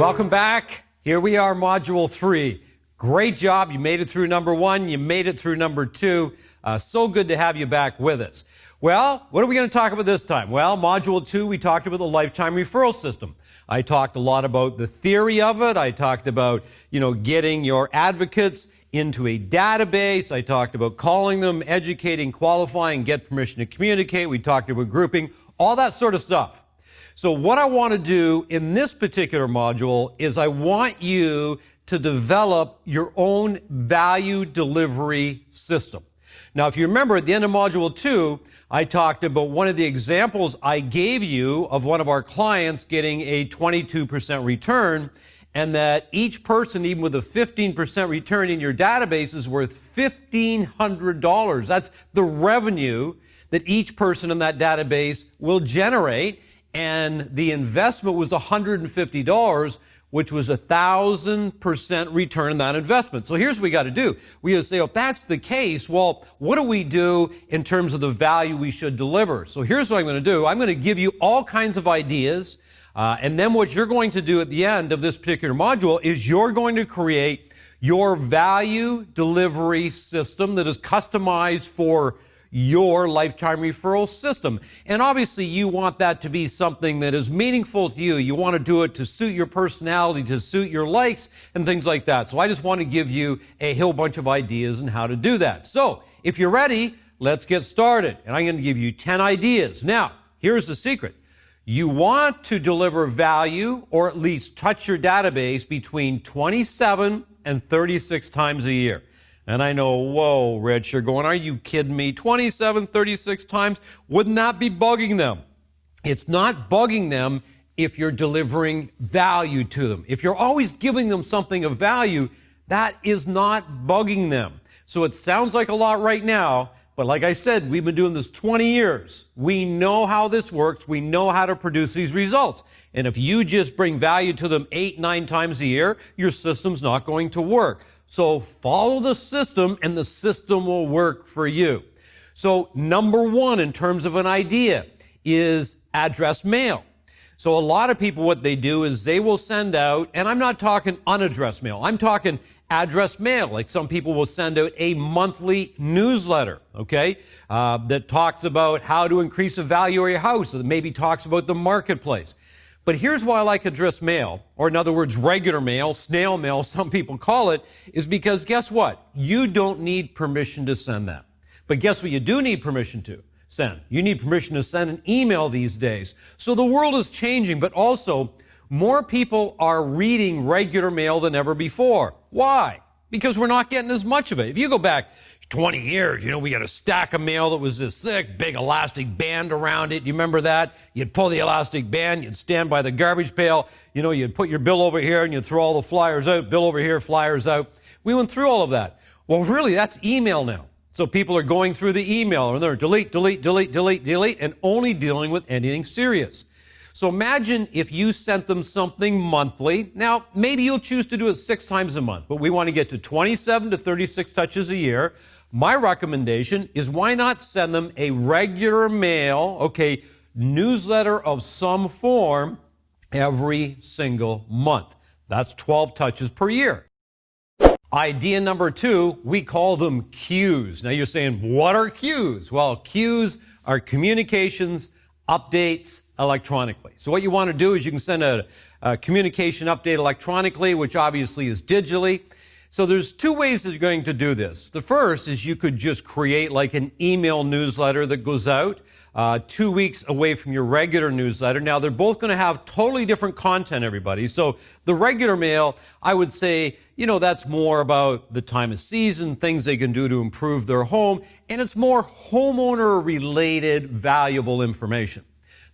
Welcome back. Here we are, Module 3. Great job. You made it through number 1. You made it through number 2. So good to have you back with us. Well, what are we going to talk about this time? Well, Module 2, we talked about the lifetime referral system. I talked a lot about the theory of it. I talked about, getting your advocates into a database. I talked about calling them, educating, qualifying, get permission to communicate. We talked about grouping, all that sort of stuff. So what I want to do in this particular module is I want you to develop your own value delivery system. Now, if you remember at the end of Module 2, I talked about one of the examples I gave you of one of our clients getting a 22% return, and that each person, even with a 15% return in your database, is worth $1,500. That's the revenue that each person in that database will generate. And the investment was $150, which was 1,000% return on that investment. So here's what we got to do. We got to say, if that's the case, well, what do we do in terms of the value we should deliver? So here's what I'm going to do. I'm going to give you all kinds of ideas. And then what you're going to do at the end of this particular module is you're going to create your value delivery system that is customized for your lifetime referral system. And obviously you want that to be something that is meaningful to you. You want to do it to suit your personality, to suit your likes and things like that. So I just want to give you a whole bunch of ideas on how to do that. So if you're ready, let's get started. And I'm going to give you 10 ideas. Now, here's the secret. You want to deliver value or at least touch your database between 27 and 36 times a year. And I know, whoa, Rich, you're going, are you kidding me? 27, 36 times? Wouldn't that be bugging them? It's not bugging them if you're delivering value to them. If you're always giving them something of value, that is not bugging them. So it sounds like a lot right now, but like I said, we've been doing this 20 years. We know how this works. We know how to produce these results. And if you just bring value to them 8, 9 times a year, your system's not going to work. So follow the system and the system will work for you. So number 1 in terms of an idea is address mail. So a lot of people, what they do is they will send out, and I'm not talking unaddressed mail, I'm talking address mail. Like some people will send out a monthly newsletter, okay, that talks about how to increase the value of your house, that maybe talks about the marketplace. But here's why I like address mail, or in other words, regular mail, snail mail, some people call it, is because guess what? You don't need permission to send that. But guess what you do need permission to send? You need permission to send an email these days. So the world is changing, but also more people are reading regular mail than ever before. Why? Because we're not getting as much of it. If you go back 20 years, we got a stack of mail that was this thick, big elastic band around it. You remember that? You'd pull the elastic band, you'd stand by the garbage pail, you'd put your bill over here and you'd throw all the flyers out, bill over here, flyers out. We went through all of that. Well, really, that's email now. So people are going through the email and they're delete, delete, delete, delete, delete, and only dealing with anything serious. So imagine if you sent them something monthly. Now, maybe you'll choose to do it 6 times a month, but we want to get to 27 to 36 touches a year. My recommendation is why not send them a regular mail, newsletter of some form every single month. That's 12 touches per year. Idea number 2, we call them cues. Now you're saying, what are cues? Well, cues are communications, updates electronically. So what you want to do is you can send a communication update electronically, which obviously is digitally. So there's 2 ways that you're going to do this. The first is you could just create like an email newsletter that goes out 2 weeks away from your regular newsletter. Now, they're both going to have totally different content, everybody. So the regular mail, I would say, that's more about the time of season, things they can do to improve their home, and it's more homeowner-related, valuable information.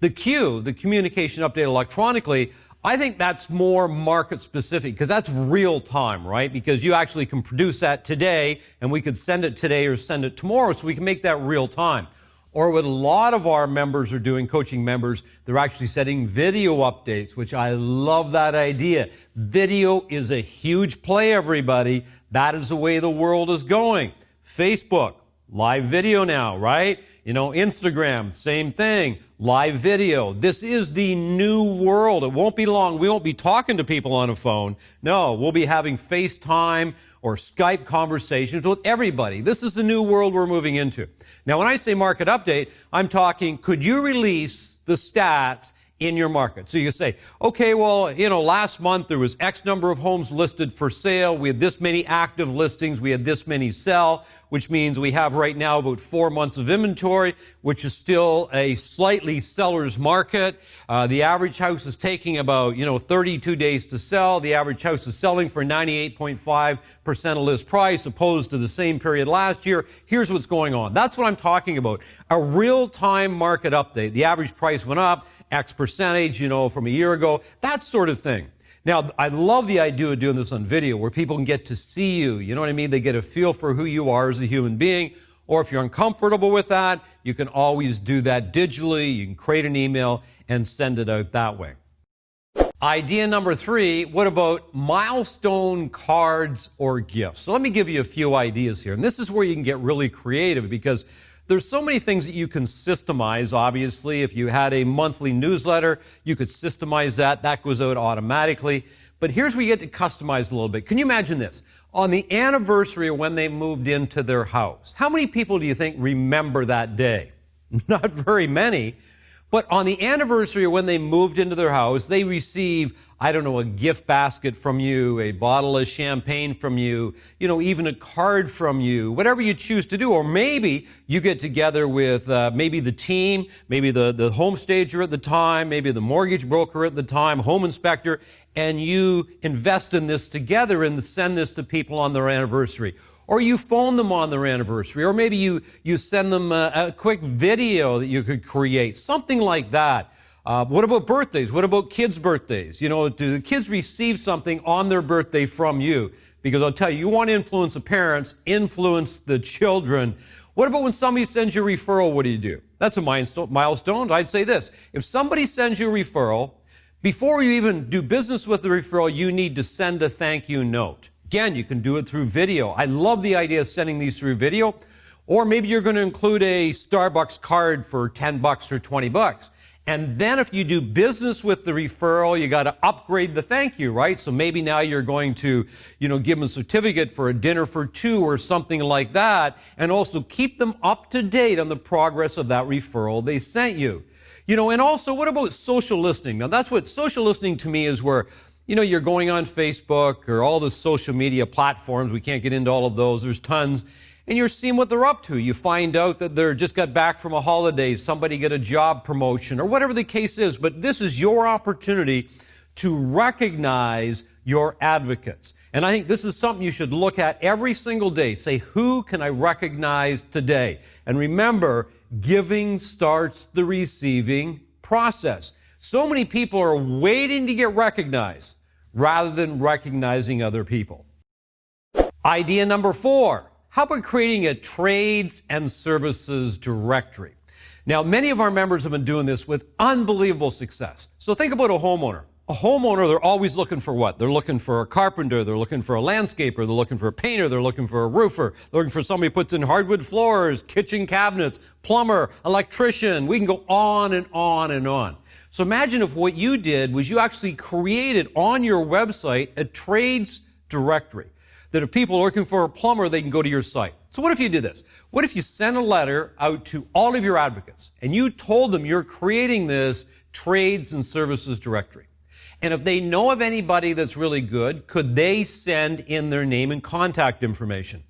The Q, the communication update electronically, I think that's more market specific because that's real time, right? Because you actually can produce that today and we could send it today or send it tomorrow, so we can make that real time. Or what a lot of our members are doing, coaching members, they're actually setting video updates, which I love that idea. Video is a huge play, everybody. That is the way the world is going. Facebook, live video now, right? Instagram, same thing, live video. This is the new world. It won't be long. We won't be talking to people on a phone. No, we'll be having FaceTime or Skype conversations with everybody. This is the new world we're moving into. Now, when I say market update, I'm talking, could you release the stats in your market? So you say, okay, well, last month there was X number of homes listed for sale. We had this many active listings. We had this many sell, which means we have right now about 4 months of inventory, which is still a slightly seller's market. The average house is taking about, 32 days to sell. The average house is selling for 98.5% of list price opposed to the same period last year. Here's what's going on. That's what I'm talking about. A real-time market update. The average price went up X percentage, from a year ago, that sort of thing. Now, I love the idea of doing this on video where people can get to see you. You know what I mean? They get a feel for who you are as a human being. Or if you're uncomfortable with that, you can always do that digitally. You can create an email and send it out that way. Idea number 3, what about milestone cards or gifts? So let me give you a few ideas here. And this is where you can get really creative because there's so many things that you can systemize, obviously. If you had a monthly newsletter, you could systemize that. That goes out automatically. But here's where you get to customize a little bit. Can you imagine this? On the anniversary of when they moved into their house, how many people do you think remember that day? Not very many. But on the anniversary of when they moved into their house, they receive, a gift basket from you, a bottle of champagne from you, even a card from you, whatever you choose to do. Or maybe you get together with maybe the team, maybe the home stager at the time, maybe the mortgage broker at the time, home inspector, and you invest in this together and send this to people on their anniversary. Or you phone them on their anniversary, or maybe you send them a quick video that you could create, something like that. What about birthdays? What about kids' birthdays? Do the kids receive something on their birthday from you? Because I'll tell you, you want to influence the parents, influence the children. What about when somebody sends you a referral? What do? That's a milestone. I'd say this. If somebody sends you a referral, before you even do business with the referral, you need to send a thank you note. Again, you can do it through video. I love the idea of sending these through video. Or maybe you're going to include a Starbucks card for $10 or $20. And then if you do business with the referral, you got to upgrade the thank you, right? So maybe now you're going to, give them a certificate for a dinner for 2 or something like that. And also keep them up to date on the progress of that referral they sent you. And also, what about social listening? Now, that's what social listening to me is where you're going on Facebook or all the social media platforms. We can't get into all of those. There's tons. And you're seeing what they're up to. You find out that they're just got back from a holiday, somebody get a job promotion, or whatever the case is. But this is your opportunity to recognize your advocates. And I think this is something you should look at every single day. Say, who can I recognize today? And remember, giving starts the receiving process. So many people are waiting to get recognized rather than recognizing other people. Idea number 4. How about creating a trades and services directory? Now, many of our members have been doing this with unbelievable success. So think about a homeowner. A homeowner, they're always looking for what? They're looking for a carpenter, they're looking for a landscaper, they're looking for a painter, they're looking for a roofer, they're looking for somebody who puts in hardwood floors, kitchen cabinets, plumber, electrician. We can go on and on and on. So imagine if what you did was you actually created on your website a trades directory. That if people are looking for a plumber, they can go to your site. So what if you did this? What if you sent a letter out to all of your advocates and you told them you're creating this trades and services directory? And if they know of anybody that's really good, could they send in their name and contact information?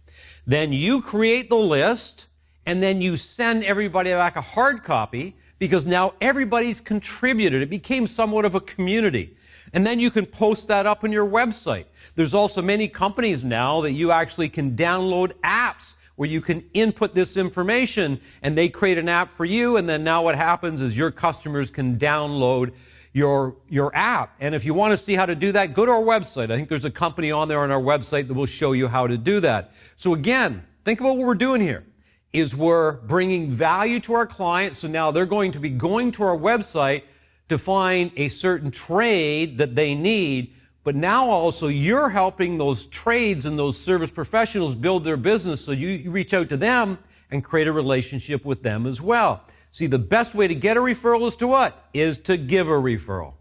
Then you create the list and then you send everybody back a hard copy because now everybody's contributed. It became somewhat of a community. And then you can post that up on your website. There's also many companies now that you actually can download apps where you can input this information and they create an app for you. And then now what happens is your customers can download your app. And if you want to see how to do that, go to our website. I think there's a company on there on our website that will show you how to do that. So again, think about what we're doing here. Is we're bringing value to our clients. So now they're going to be going to our website to find a certain trade that they need. But now also you're helping those trades and those service professionals build their business. So you reach out to them and create a relationship with them as well. See, the best way to get a referral is to what? Is to give a referral.